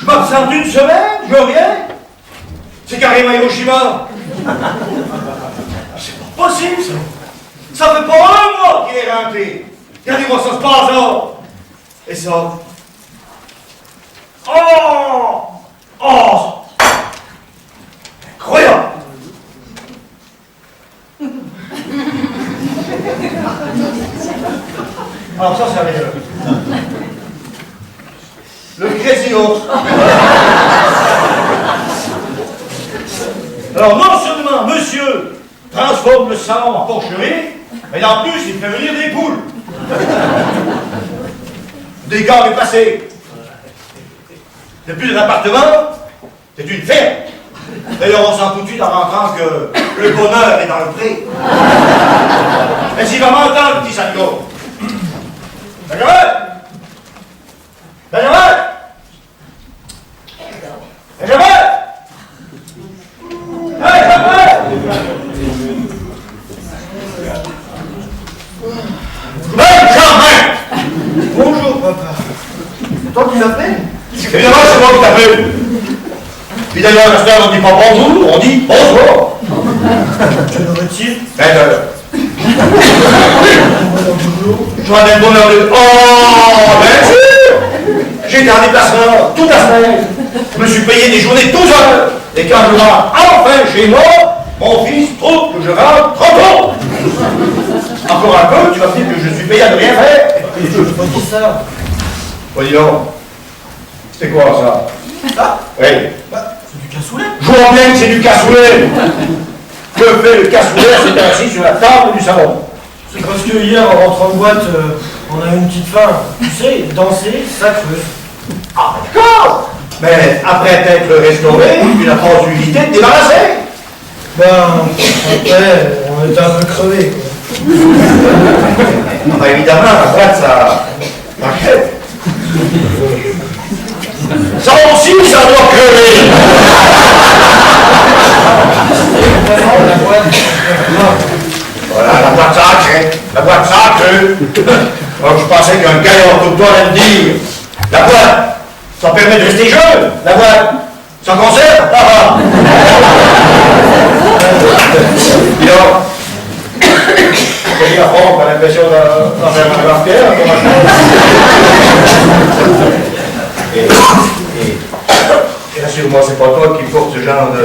Je m'absente une semaine, je reviens. C'est carrément Hiroshima. C'est pas possible, ça. Ça fait pas un mois qu'il est rentré. Regardez-moi, ça se passe, là. Et ça. Oh! Oh! Incroyable! Alors ça, c'est rien. Le Crazy Horse. Alors non seulement monsieur transforme le salon en porcherie, mais en plus il fait venir des poules. Des gars déplacés. C'est plus un appartement, c'est une ferme. D'ailleurs, on sent tout de suite en rentrant que le bonheur est dans le pré. Mais s'il va m'entendre, le petit Sango. Benjamin! Benjamin! Benjamin! Hey, Benjamin! Benjamin! Bonjour, papa. C'est toi qui m'appelles? Évidemment, c'est moi qui t'appelle. Puis d'ailleurs, à ce on dit pas bonjour, on dit bonjour. Que l'aurait-il? Je m'en ai le bonheur de... Oh, bien sûr! J'étais en déplacement toute la semaine. Je me suis payé des journées 12 heures. Et quand je rentre enfin chez moi, mon fils trouve que je rentre trop tôt. Encore un peu, tu vas dire que je suis payé à ne rien faire. Je pas dit ça. Oh, dis donc. C'est quoi ça? Ça? Oui. Bah, c'est du cassoulet. Je vois bien que c'est du cassoulet. Que fait le cassoulet? C'est assis sur la table du salon. C'est parce que hier, en rentrant de boîte, on a eu une petite faim. Tu sais, danser, ça creuse. Ah, d'accord. Mais après t'être restauré, tu n'as pas eu l'idée de te débarrasser. Ben, après, on était un peu crevés, quoi. Ah, bah, évidemment, la boîte, ça m'inquiète. Ça aussi, ça doit crever. Voilà, la boîte sacrée. La boîte sacrée. Alors, je pensais qu'un gaillard comme toi allait me dire, la boîte, ça permet de rester jeune. La boîte, ça conserve. Ah, ah. Dis donc, j'ai la forme, t'as l'impression d'en faire un grand pierre, et rassure-moi, c'est pas toi qui porte ce genre de...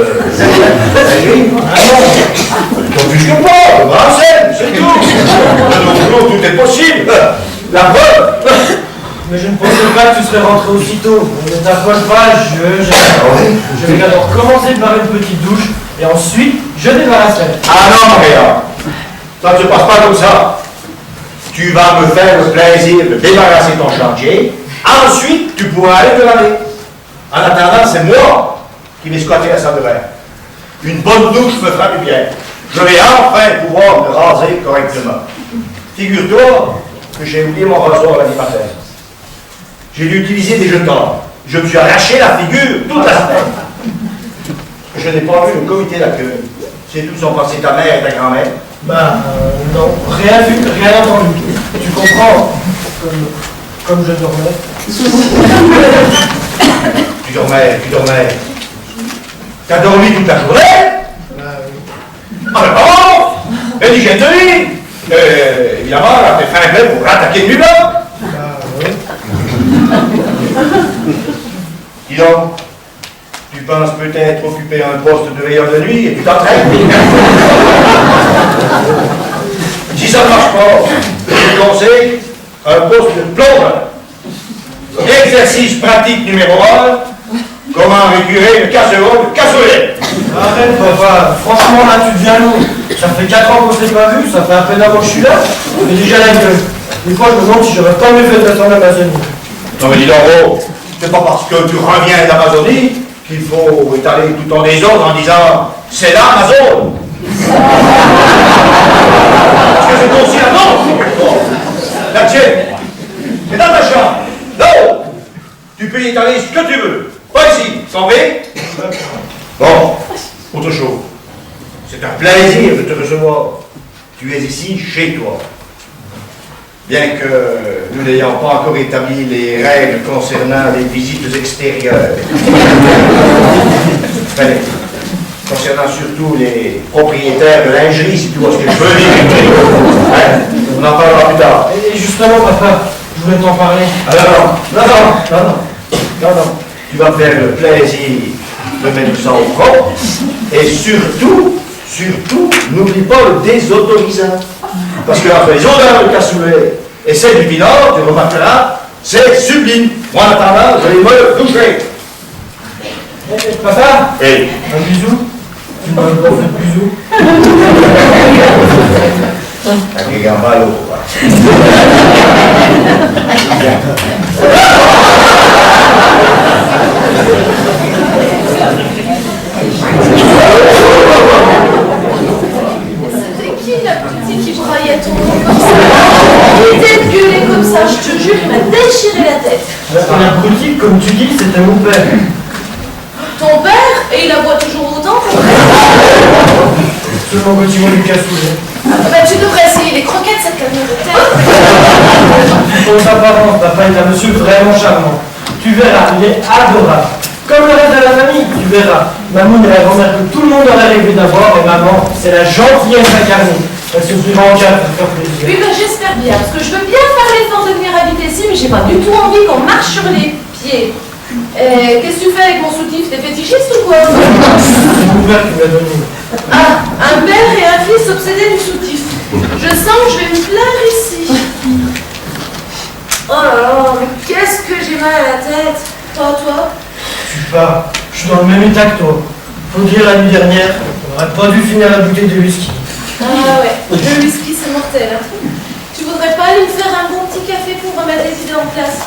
Ah non, t'offusque pas, le grand scène, c'est tout. De nos jours, tout est possible. La preuve. Mais je ne pensais pas que tu serais rentré aussitôt. Ne t'approche pas, je vais d'abord commencer par une petite douche, et ensuite, je débarrasserai. Ah non, Maria, ça ne se passe pas comme ça. Tu vas me faire le plaisir de débarrasser ton chantier, ensuite tu pourras aller te laver. En attendant, c'est moi qui vais squatter la salle de bain. Une bonne douche me fera du bien. Je vais enfin pouvoir me raser correctement. Figure-toi que j'ai oublié mon rasoir lundi matin. J'ai dû utiliser des jetons. Je me suis arraché la figure toute la semaine. Je n'ai pas vu le comité d'accueil. C'est tout sont passés ta mère et ta grand-mère. Bah, non, rien vu, rien entendu. Tu comprends? Comme je dormais. Tu dormais. T'as dormi toute la journée? Ah ben bon! Et l'hygiène de vie! Évidemment, là, t'es fin prêt pour rattaquer le nuit-là. Oui. Dis donc, tu penses peut-être occuper un poste de veilleur de nuit et tu t'entraînes? Si ça ne marche pas, je te conseille un poste de plombe. Exercice pratique numéro 1, comment récurer une casserole de cassoulet. Arrête, papa. Franchement, là, tu deviens lourd. Ça fait 4 ans qu'on s'est pas vu, ça fait à peine avant que je suis là. Mais déjà la gueule. Des fois, je me demande si j'aurais pas mieux fait de rester en Amazonie. Non mais dis donc, oh, c'est pas parce que tu reviens d'Amazonie qu'il faut étaler tout ton désordre en disant « c'est l'Amazon ». Parce que c'est aussi la nôtre, la tienne. C'est dans ta chambre. Non, tu peux y étaler ce que tu veux. Pas ici, sans vrai. Bon, autre chose. C'est un plaisir de te recevoir. Tu es ici chez toi. bien que nous n'ayons pas encore établi les règles concernant les visites extérieures. Enfin, concernant surtout les propriétaires de lingerie, si tu vois ce que je veux dire. Hein? On en parlera plus tard. Et justement, papa, je voulais t'en parler. Alors, non. Tu vas me faire le plaisir de mettre ça au front. Et surtout, n'oublie pas le désautorisant. Parce que entre les odeurs de cassoulet et celles du pinard, tu remarqueras, c'est sublime. Moi, en attendant, je vais me doucher. Papa, Hey. un bisou. Tu m'as pas fait de bisou. Avec Gambalo, quoi. C'était qui la petite qui braillait ton nom comme ça? Qui était gueulé comme ça, je te jure, il m'a déchiré la tête. L'abruti, comme tu dis, c'était mon père. Ton père? Et il aboie toujours autant, ton père? Seulement quand tu vois du cassoulet. Bah, tu devrais essayer les croquettes, cette camion de terre. Pour sa parente, papa est un monsieur vraiment charmant. Tu verras, il est adorable. Comme le reste de la famille, tu verras. Mamoun est la grand-mère que tout le monde aurait rêvé d'avoir, et maman, c'est la gentillesse incarnée. Elle s'ouvrira en quatre pour faire plaisir. Oui, bah, j'espère bien, parce que je veux bien faire l'effort de venir habiter ici, mais j'ai pas du tout envie qu'on marche sur les pieds. Qu'est-ce que tu fais avec mon soutif? T'es fétichiste ou quoi? C'est mon père qui me l'a donné. Ah, un père et un fils obsédés du soutif. Je sens que je vais me plaire ici. Oh là là, mais qu'est-ce que j'ai mal à la tête. Toi? Je suis pas. Je suis dans le même état que toi. Faut dire, la nuit dernière, on n'aurait pas dû finir la bouteille de whisky. Ah ouais, le whisky c'est mortel. Hein. Tu voudrais pas aller me faire un bon petit café pour remettre les idées en place?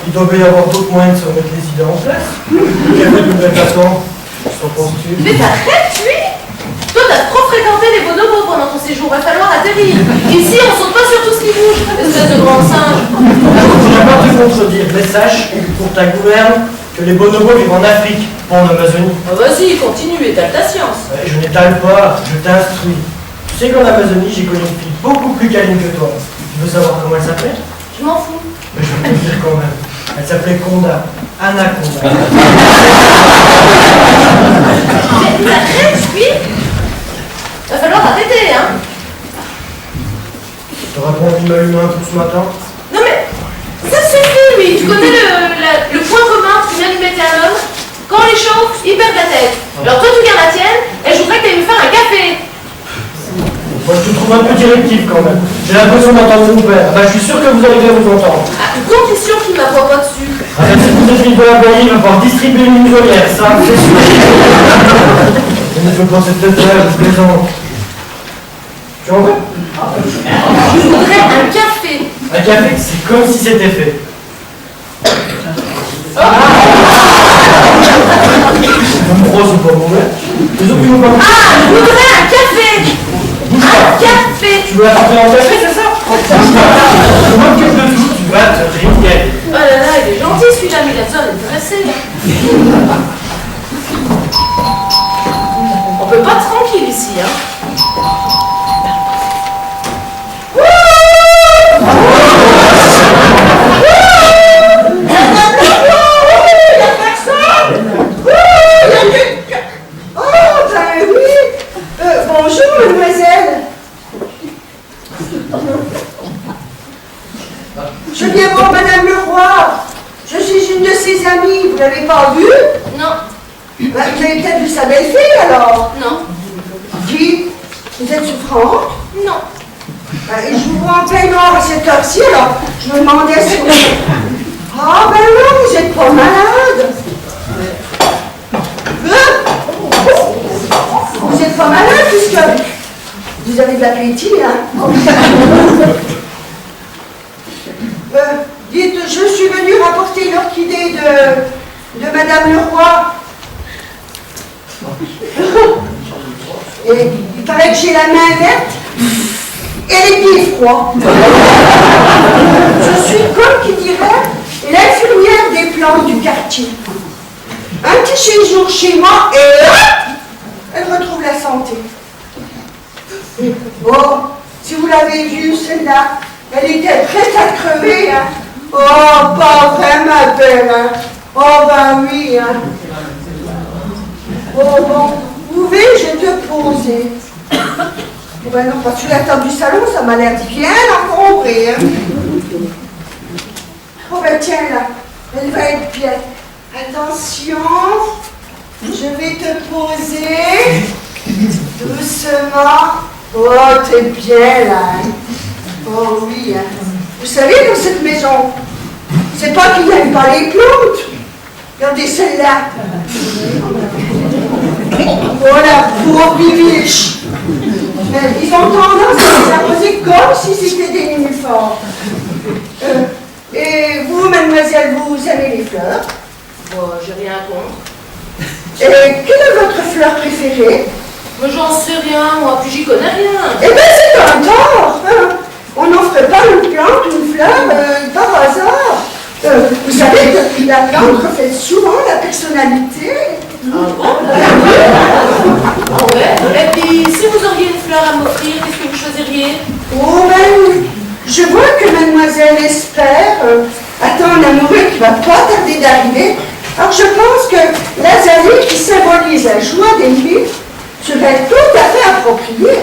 Il doit bien y avoir d'autres moyens de se remettre les idées en place. Le café de nouvelle façon, qu'en penses-tu? Mais t'arrêtes, lui? Toi, t'as trop fréquenté les bonobos pendant ton séjour, va falloir atterrir. Ici, on saute pas sur tout ce qui bouge, espèce de grand singe. Je ne voudrais pas te contredire, mais sache, pour ta gouverne, que les bonobos vivent en Afrique, pas en Amazonie. Ah, vas-y, continue, étale ta science. Ouais, je n'étale pas, je t'instruis. Tu sais qu'en Amazonie, j'ai connu une fille beaucoup plus câline que toi. Tu veux savoir comment elle s'appelait? Je m'en fous. Mais je vais te le dire quand même. Elle s'appelait Conda. Anaconda. Mais t'arrêtes, lui? Va falloir arrêter, hein. T'auras pas envie de m'allumer un coup ce matin? Non mais, ça suffit, lui. Tu connais le point commun entre une allumette et un homme? Quand on les chauffe, ils perdent la tête. Alors toi, tu gardes la tienne, et je voudrais que tu ailles me faire un café. Moi, je te trouve un peu directif quand même. J'ai l'impression d'entendre mon père. Bah, je suis sûr que vous allez bien vous entendre. Ah, donc t'es sûr qu'il m'aboie pas dessus? Ah, ben, si vous êtes une bonne employée, il va falloir distribuer une muselière, ça, c'est sûr. Je ne peux pas cette tête là, je plaisante. Tu en veux? Je voudrais un café. Un café, c'est comme si c'était fait. Vous me croisez pas mauvais? Les autres, ils vont pas. Ah, je voudrais un café. Un café. Tu veux apporter un café, c'est ça? Je m'occupe de tout, tu vas te griller. Oh là là, il est gentil celui-là, mais il a besoin d'être dressé. On peut pas tranquille ici, hein. Bonjour, mademoiselle. Je viens voir Madame Leroy. Je suis une de ses amies. Vous l'avez pas vue? Non, Vous avez peut-être vu sa belle-fille alors. non, Qui? Vous êtes souffrante? non. Je vous vois en plein noir à cette heure-ci, alors je me demandais si... Ah ben non, vous n'êtes pas malade. Vous n'êtes pas malade puisque vous avez de l'appétit, hein. Dites, je suis venue rapporter l'orchidée de Madame Leroy. Et il paraît que j'ai la main verte et les pieds froids. Je suis comme qui dirait l'infirmière des plantes du quartier. Un petit séjour chez moi et hop, elle retrouve la santé. Bon, si vous l'avez vue, celle-là, Elle était prête à crever, hein. Oh, pas vrai, ma belle, hein. Oh, ben oui, hein. Oh, bon, pouvez-je te poser? Oh, ben non, parce que la table du salon, ça m'a l'air bien encombré, hein. Oh, ben tiens, là, elle va être bien. Attention, je vais te poser doucement. Oh, t'es bien, là, hein. Oh, oui, hein. Vous savez, dans cette maison, c'est pas qu'ils n'aiment pas les plantes. Regardez celle-là. Voilà, pauvre bibiche. Mais ils ont tendance à les arroser comme si c'était des nénuphars. Et vous, mademoiselle, vous aimez les fleurs? Bon, j'ai rien contre. Et quelle est votre fleur préférée? Mais j'en sais rien, moi, puis j'y connais rien. Eh bien, c'est un tort, hein. On n'offre pas une plante, une fleur, par hasard. Vous savez que la plante reflète souvent la personnalité. Ah bon? Ah ouais? Et puis, si vous auriez une fleur à m'offrir, qu'est-ce que vous choisiriez? Oh ben, je vois que mademoiselle espère attend un amoureux qui va pas tarder d'arriver. Alors je pense que l'azalée qui symbolise la joie d'aimer serait tout à fait appropriée.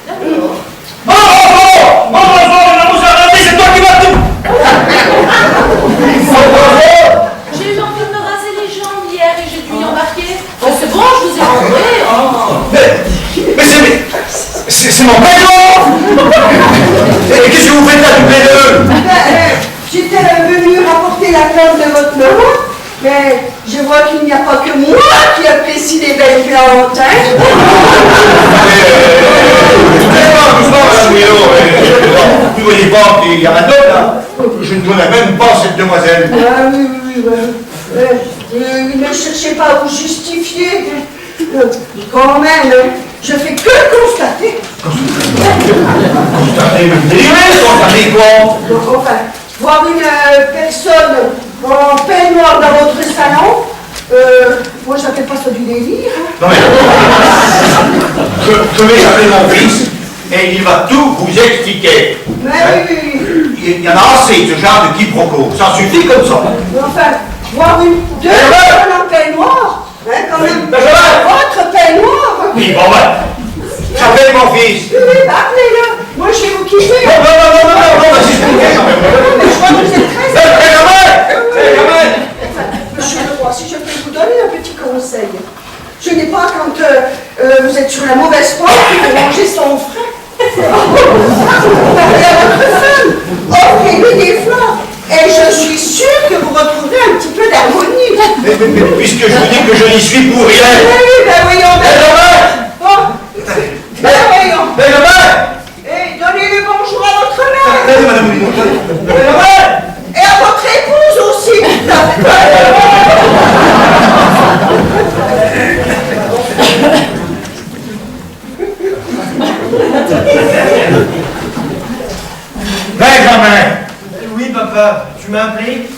D'accord. C'est toi qui vas tout. J'ai eu envie de me raser les jambes hier et j'ai dû y embarquer. Oh, c'est bon, je vous ai rentré. Oh. Mais c'est mon prénom. Et qu'est-ce que vous faites là tous les deux? J'étais venue rapporter la plante de votre maman, mais je vois qu'il n'y a pas que moi qui apprécie les belles plantes, hein. Doucement, madame Mouillot. Vous ne voyez pas qu'il y a un homme là? Je ne connais même pas cette demoiselle. Ah oui, ne cherchez pas à vous justifier. Quand même, je fais que constater. Constatez quoi? Enfin, voir une personne en peignoir dans votre salon, moi j'appelle pas ça du délire. Non mais, je vais appeler mon fils et il va tout vous expliquer. Mais oui. Il y en a assez de ce genre de quiproquo. Ça suffit comme ça. Enfin, voir deux personnes en peignoir, hein, quand même. Votre peignoir. Oui, bon ben, j'appelle mon fils. Oui, appelez-le. Moi je vais vous quitter. Non, vas-y, je Mais je crois que vous êtes très... Monsieur le roi, si je peux vous donner un petit conseil. Je n'ai pas quand vous êtes sur la mauvaise porte de manger son frein. Parlez à votre femme, offrez-lui des fleurs, et je suis sûre que vous retrouverez un petit peu d'harmonie. Mais puisque je vous dis que je n'y suis pour rien. Oui, ben voyons, voyons. Et donnez le bonjour à votre mère. Madame Mouillot. Et à votre épouse aussi. Benjamin. Oui, papa, tu m'as appelé?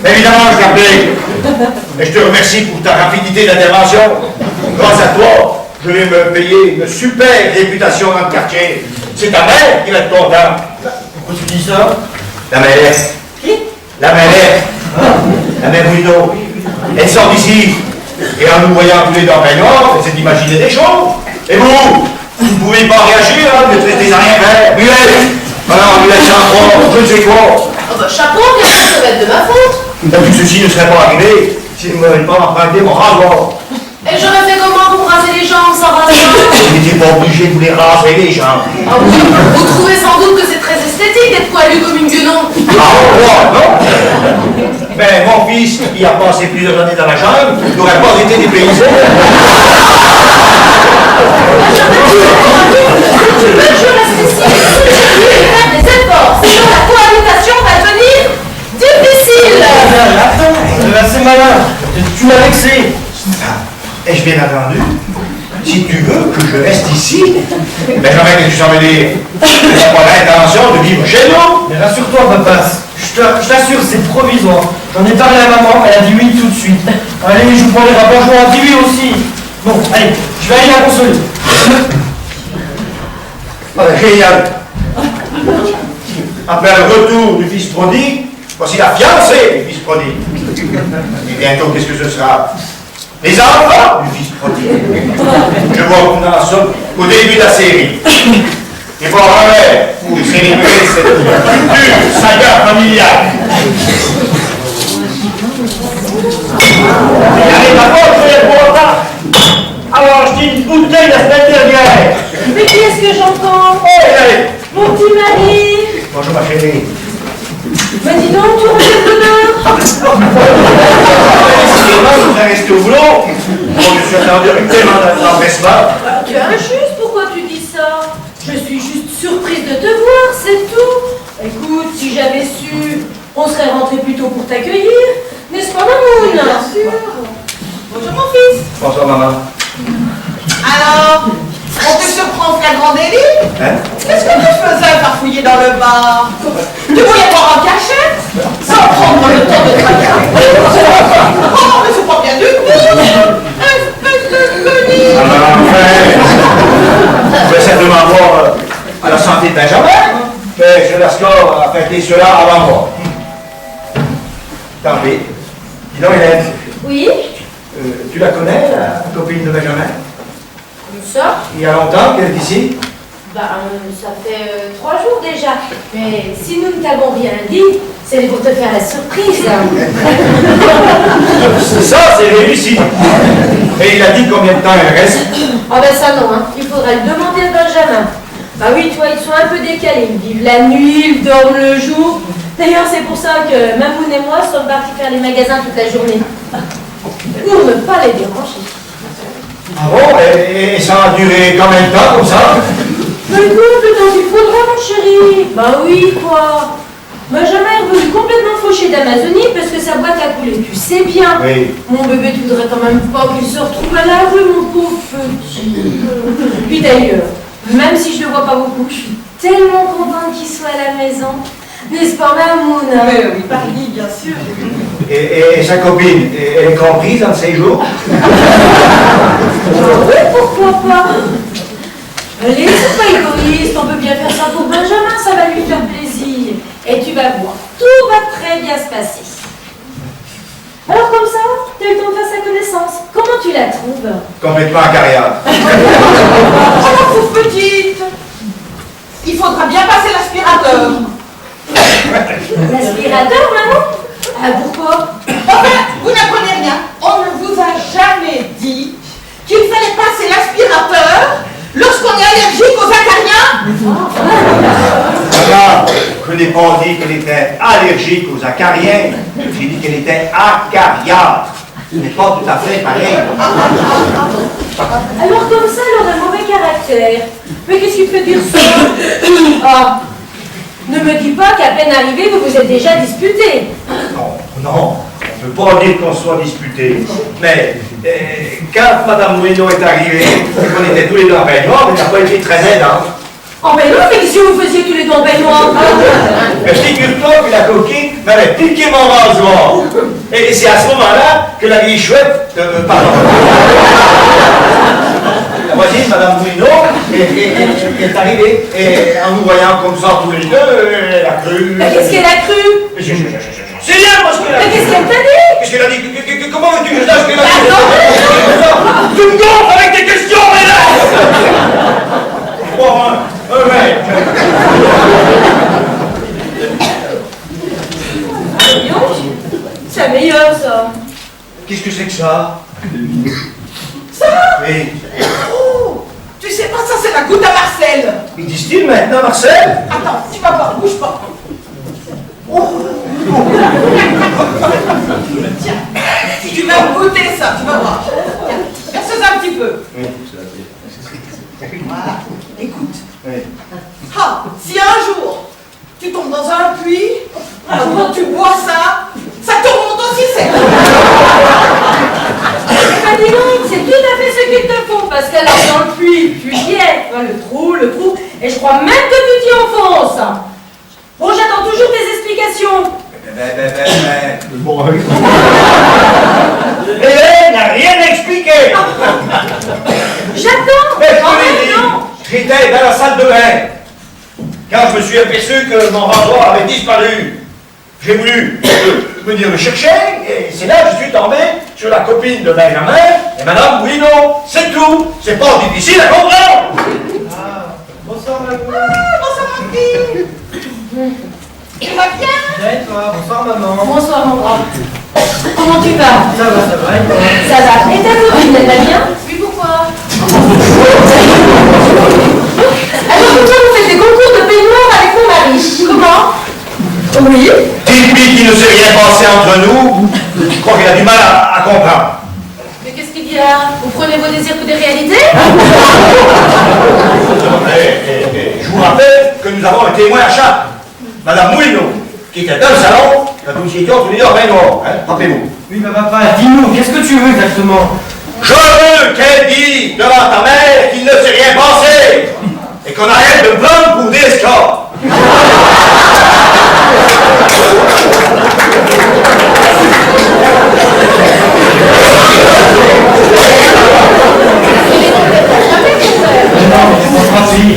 Évidemment, je t'ai appelé. Et je te remercie pour ta rapidité d'intervention. Grâce à toi, je vais me payer une super réputation dans le quartier. C'est ta mère qui va être contente. Pourquoi tu dis ça? La mère. Qui? La mère. La mère Bruno. Elle sort d'ici. Et en nous voyant tous les deux en peignoir, elle s'est imaginé des choses. Et vous ne pouvez pas réagir, hein, vous ne traitez à rien faire. Muette. Alors, vous êtes chaperon, je ne sais quoi. Oh bah, chapeau, bien sûr, ça va être de ma faute. Tout ceci ne serait pas arrivé si vous ne m'avez pas emprunté mon rasoir. Et j'aurais fait comment pour me raser les jambes sans rasoir? Vous n'étiez pas obligé de vous les raser, les gens. Ah oui, vous trouvez sans doute que c'est très esthétique d'être poilu comme une guenon. Ah, moi, non? Ben, mon fils, qui a passé plusieurs années dans la jungle, n'aurait pas été dépaysé. Je reste ici, faire des efforts, sinon la cohabitation va devenir difficile. Attends, c'est malin. Tu m'as vexé. Ai-je bien entendu? Si tu veux que je reste ici, Benjamin, qu'est-ce que tu s'en veux dire? Tu n'as pas l'intention de vivre chez nous? Mais rassure-toi, papa. Je t'assure, c'est provisoire. J'en ai parlé à maman, elle a dit oui tout de suite. Allez, je vous prends les rapports, je vous en dis oui aussi. Bon, allez, je vais aller la consoler. Ah, génial. après le retour du fils prodigue, voici la fiancée du fils prodigue. Et bientôt, qu'est-ce que ce sera? Les enfants du fils prodigue. Je vois qu'on en sommes au début de la série. Et pour célébrer cette future saga familiale. Allez, d'abord, je vais pour ça. Alors, je t'ai une bouteille la semaine dernière. Mais qui est-ce que j'entends? Allez. Mon petit mari. Bonjour, ma chérie. Mais dis donc, tu reviens de l'heure. Excusez-moi, vous êtes resté au boulot. Bon, je suis attendu avec tellement d'empressement. Tu es injuste, pourquoi tu dis ça? Je suis juste surprise de te voir, c'est tout. Écoute, si j'avais su, on serait rentré plus tôt pour t'accueillir. N'est-ce pas, Mamoun? Bien sûr. Bonjour, mon fils. Bonsoir, maman. Alors, on te surprend au flagrant délit? Hein? Qu'est-ce que tu faisais farfouiller dans le bar? Tu voulais boire en cachette? Sans prendre le temps de travailler. Oh, mais c'est pas bien du tout! Espèce de connie! Enfin, je vais simplement voir à la santé de Benjamin. Mais je laisse là à fêter cela avant moi. Tant pis. Dis donc, Hélène, Oui? tu la connais, la copine de Benjamin? Ça? Il y a longtemps qu'elle est ici? Ça fait 3 jours déjà. Mais si nous ne t'avons rien dit, c'est pour te faire la surprise. Ça, c'est réussi. Et il a dit combien de temps elle reste? Ah ben ça non, hein. Il faudra le demander à Benjamin. Bah oui, toi, ils sont un peu décalés. Ils vivent la nuit, ils dorment le jour. D'ailleurs, c'est pour ça que Mamoun et moi sommes partis faire les magasins toute la journée. Pour ne pas les déranger. Ah bon? Et ça a duré combien de temps comme ça? Bah écoute, le temps qu'il faudra, mon chéri. Bah oui, quoi. Benjamin est revenu complètement fauché d'Amazonie parce que sa boîte a coulé. Tu sais bien. Oui. Mon bébé, tu voudrais quand même pas qu'il se retrouve à la rue, mon pauvre petit. Puis d'ailleurs, même si je le vois pas beaucoup, je suis tellement contente qu'il soit à la maison. N'est-ce pas, Mamoun? Oui, Paris, bien sûr. Et sa copine, elle est comprise dans ces jours? Oui, pourquoi pas? Allez, c'est pas égoïste, on peut bien faire ça pour Benjamin, ça va lui faire plaisir. Et tu vas voir, tout va très bien se passer. Alors comme ça, tu as eu le temps de faire sa connaissance. Comment tu la trouves? Complètement acariâtre. Oh, pauvre petite! Il faudra bien passer l'aspirateur. L'aspirateur, maman? Ah, pourquoi? Enfin, vous n'apprenez rien. On ne vous a jamais dit qu'il fallait passer l'aspirateur lorsqu'on est allergique aux acariens. Regarde, je n'ai pas dit qu'elle était allergique aux acariens. J'ai dit qu'elle était acariâtre. Ce n'est pas tout à fait pareil. Alors comme ça, elle aurait mauvais caractère. Mais qu'est-ce qui te fait dire ça? Ah, ne me dis pas qu'à peine arrivé, vous vous êtes déjà disputé. Non, non, on ne peut pas dire qu'on soit disputé. Mais quand Mme Mouino est arrivée, on était tous les deux en baignoire, mais ça n'a pas été très aidant. En baignoire, mais qu'est-ce que vous faisiez tous les deux en baignoire? Mais figure-toi que la coquine m'avait piqué mon rasoir. Et c'est à ce moment-là que la vieille chouette, pardon, la voisine, Mme Mouino, est arrivée. Et en nous voyant comme ça tous les deux, elle a cru. Mais qu'est-ce qu'elle a cru? C'est rien parce qu'elle a Mais dit. qu'est-ce qu'elle t'a dit? Qu'est-ce qu'elle a dit? Comment veux-tu que je sache ce qu'elle a dit? Attends. Tu me gonfles avec des questions, mais là! Bon, un mec. C'est meilleur ça. Qu'est-ce que c'est que ça? Ça? Oui. Oh, tu sais pas, ça c'est la goutte à Marcel. Il distille maintenant, Marcel? Attends, tu vas voir, bouge pas. Oh. Tiens, tu vas goûter ça, tu vas voir. Tiens, verse un petit peu. Oui. Voilà, écoute. Oui. Ah, si un jour tu tombes dans un puits, alors quand tu bois ça, ça te remonte aussi sec. Bah dis donc, c'est tout à fait ce qu'il te faut, parce qu'alors dans le puits, tu y es, enfin, le trou, et je crois même que tu t'y enfonces. Bon, j'attends toujours tes explications. Bon. Hélène n'a rien expliqué. J'attends. Mais je En te l'ai même dit, temps. j'étais dans la salle de bain. Quand je me suis suis aperçu que mon rasoir avait disparu. J'ai voulu venir le chercher, et c'est là que je suis tombé sur la copine de Benjamin, et Madame Bouino. C'est tout. C'est pas difficile à comprendre. Ah, bonsoir maman. Bonsoir, mon fils. Tu vas bien? Bien et toi? Bonsoir maman. Bonsoir mon grand. Comment tu vas? Ça va, et toi? Ça va. Et ta copine, elle va bien? Oui, pourquoi? Alors pourquoi vous faites des concours de peignoir avec mon mari? Comment? Oui. Tipeee qui ne sait rien passer entre nous, je crois qu'il a du mal à comprendre. Mais qu'est-ce qu'il y a? Vous prenez vos désirs pour des réalités? Je vous rappelle que nous avons un témoin à chat, Madame Moulineau, qui était dans le salon quand nous étions tous les deux en bain noir. Rappelez-vous. Oui, mais papa, dis-nous, qu'est-ce que tu veux exactement? Je veux qu'elle dise devant ta mère qu'il ne s'est rien passé et qu'on arrête de me prendre pour des escorts.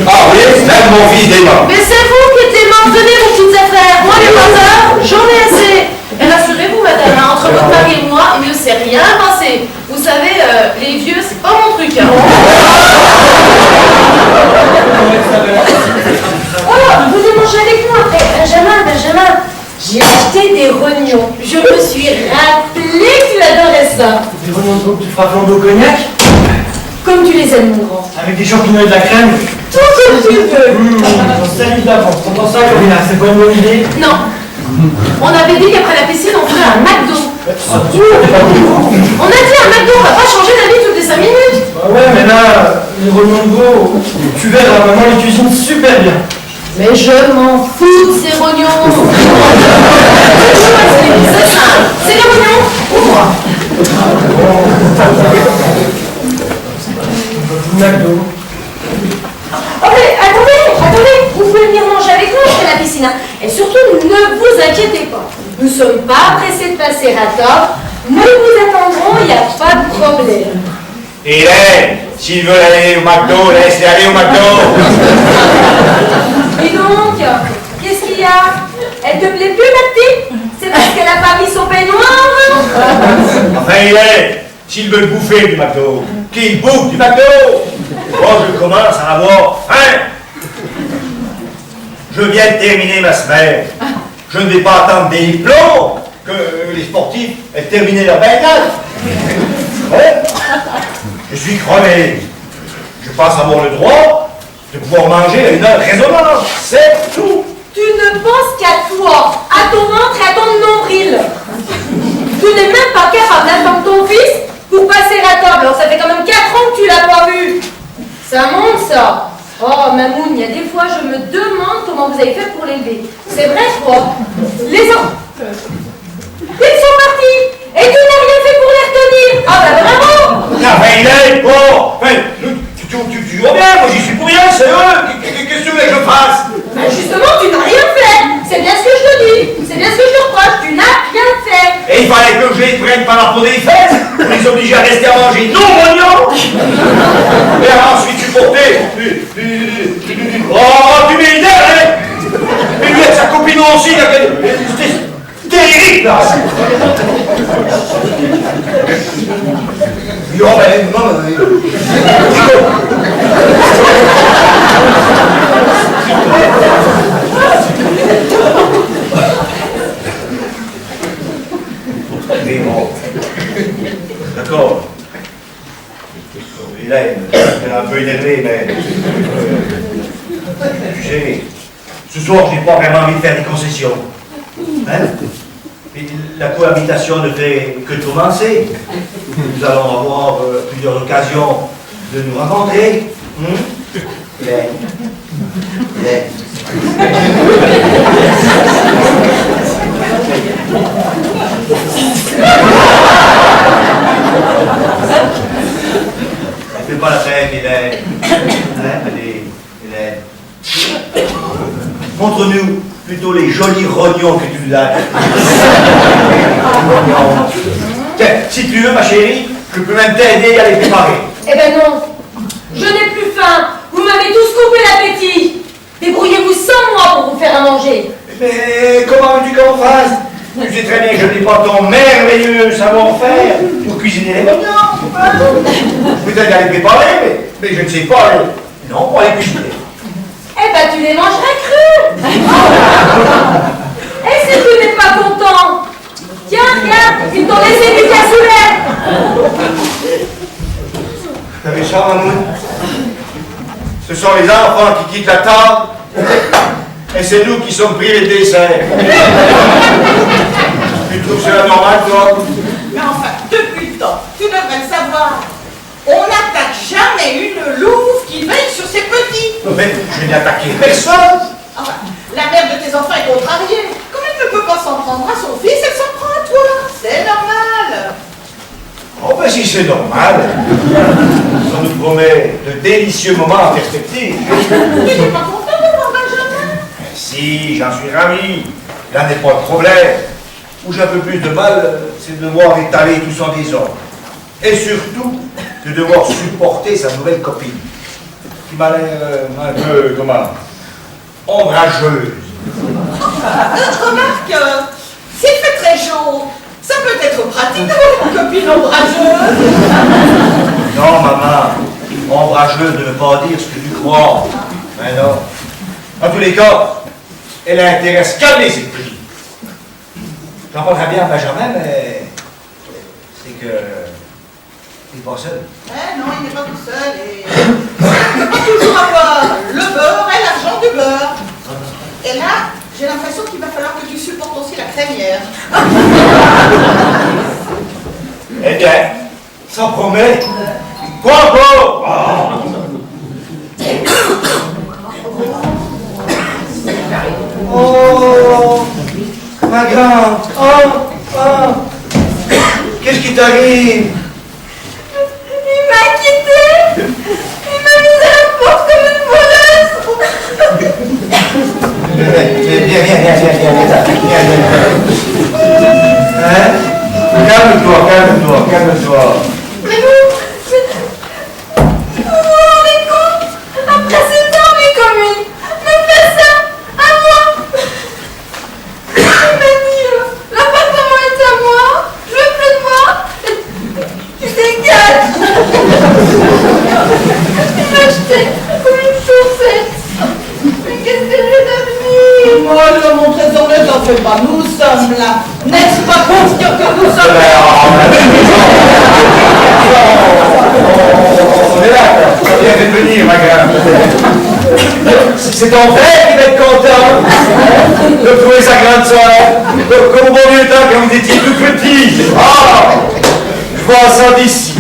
Ah oui, même mon fils dément. Mais c'est vous qui êtes dément. Donnez vos petites affaires. Moi, les voisins, j'en ai assez. Et rassurez-vous, madame, hein, entre votre mari et moi, il ne s'est rien passé. Vous savez, les vieux, c'est pas mon truc. Hein. Oh, vous voulez manger avec moi après? Benjamin, j'ai acheté des rognons. Je me suis rappelé que tu adorais ça. Des rognons de veau que tu feras flambeau au cognac? Comme tu les aimes, mon grand. Avec des champignons et de la crème? Tout comme tu veux. J'en salue d'avance. On pense ça, Corina, c'est pas une bonne idée? Non. On avait dit qu'après la piscine, on ferait un McDo. On a dit un McDo, on va pas changer d'avis toutes les 5 minutes. Bah ouais, mais là, les rognons de veau, tu verras, maman les cuisine super bien. Mais je m'en fous de ces rognons. C'est simple. C'est les rognons ou moi? McDo. Oh mais attendez, vous pouvez venir manger avec moi après la piscine. Et surtout, ne vous inquiétez pas. Nous ne sommes pas pressés de passer à table. Nous vous attendrons, il n'y a pas de problème. Hélène, s'ils veulent aller au McDo, laisse-les aller au McDo. Et donc, qu'est-ce qu'il y a? Elle te plaît plus, ma petite? C'est parce qu'elle a pas mis son peignoir? Enfin, Hélène, s'ils veulent bouffer du McDo, qu'ils bouffent du McDo. Moi, je commence à avoir faim. Je viens de terminer ma semaine. Je ne vais pas attendre des diplômes que les sportifs aient terminé leur baignade. Ouais. Je suis crevé. Je pense avoir le droit de pouvoir manger à une heure raisonnable. C'est tout. Tu ne penses qu'à toi, à ton ventre et à ton nombril. Tu n'es même pas capable d'attendre ton fils pour passer la table. Alors ça fait quand même 4 ans que tu l'as pas vu. Ça monte, ça. Oh, Mamoun, il y a des fois, je me demande comment vous avez fait pour l'élever. C'est vrai, quoi? Les enfants. Ils sont partis et tu n'as rien fait pour les retenir. Ah bah bravo. Enfin, Hélène, bon. Enfin, tu vois bien, moi j'y suis pour rien, c'est eux. Qu'est-ce que tu veux que je fasse? Ben justement, tu n'as rien fait. C'est bien ce que je te dis. C'est bien ce que je te reproche. Tu n'as rien fait. Et il fallait que je les prenne par la peau des fesses pour les obliger à rester à manger non oignons. Et ensuite supporter. Oh, tu mets une idée, hein? Mais lui avec sa copine aussi, là, c'est terrible, là. Oh, ben, non, mais bon. D'accord. Hélène, elle est un peu énervée, mais... tu sais, ce soir, j'ai pas vraiment envie de faire des concessions. Hein? Et la cohabitation ne fait que commencer. Nous allons avoir plusieurs occasions de nous rencontrer. Hélène. Hélène. Fais pas la peine, Hélène. Hein, allez, Hélène. Montre-nous plutôt les jolis rognons que tu nous as. Tiens, si tu veux, ma chérie, je peux même t'aider à les préparer. Eh ben non. Je n'ai plus faim. Vous m'avez tous coupé l'appétit. Débrouillez-vous sans moi pour vous faire à manger. Mais comment veux-tu qu'on fasse? Tu sais très bien que je n'ai pas ton merveilleux savoir-faire pour cuisiner les oignons. Peut-être à les préparer, mais je ne sais pas. Non, pour les cuisiner. Eh ben, tu les mangerais crus. Et si tu n'es pas content? Tiens, regarde, ils t'ont laissé du cassoulet. T'as vu ça, Mamoun? Ce sont les enfants qui quittent la table, et c'est nous qui sommes privés de dessert. Tu trouves cela normal, toi? Mais enfin, depuis le temps, tu devrais le savoir. On n'attaque jamais une louve qui veille sur ses petits. Mais je n'ai attaqué personne. Enfin, la mère de tes enfants est contrariée. Comme elle ne peut pas s'en prendre à son fils, elle s'en prend à toi. C'est normal. Oh, ben si c'est normal, ça nous promet de délicieux moments en perspective. Tu n'es pas content de voir Benjamin? Si, j'en suis ravi. Là n'est pas le problème. Où j'ai un peu plus de mal, c'est de devoir étaler tout son désordre. Et surtout, de devoir supporter sa nouvelle copine, qui m'a l'air un peu, comment, ombrageuse. Remarque, s'il fait très chaud, ça peut être pratique d'avoir une copine ombrageuse. Non, maman, ombrageuse ne veut pas dire ce que tu crois. Mais non. En tous les cas, elle a intérêt à se calmer, cette petite. J'en parlerai bien à Benjamin, mais c'est que il n'est pas seul. Eh non, il n'est pas tout seul et il ne peut pas toujours avoir le beurre et l'argent du beurre. Et là, j'ai l'impression qu'il va falloir que tu supportes aussi la crémière. Eh bien, ça promet. Quoi encore? Oh, ma grande. Oh. Qu'est-ce qui t'arrive? Il m'a quitté. Il m'a mis à la porte comme une voleuse. Viens. Hein? Calme-toi. Mais vous vous rendez compte? Après 7 ans, mes communes me fait ça à moi. Il m'a dit, l'appartement est à moi, je veux plus de moi, tu dégages. Il m'a acheté comme une chaussette. Mais qu'est-ce que j'ai devenu? Oh, mon trésor, ne t'en fais pas, nous sommes là. N'est-ce pas pour dire que nous sommes là? On est là, ça vient de venir, ma grande. C'est ton frère qui va être content de trouver sa grande soeur. Comme au bon vieux temps quand vous étiez tout petit. Ah, je vois ça d'ici.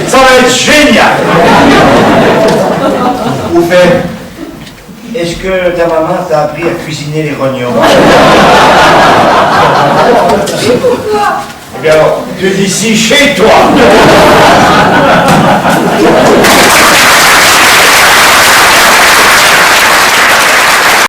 Ça va être génial. Au fait, est-ce que ta maman t'a appris à cuisiner les rognons? Pourquoi? Eh bien alors, tu es d'ici chez toi.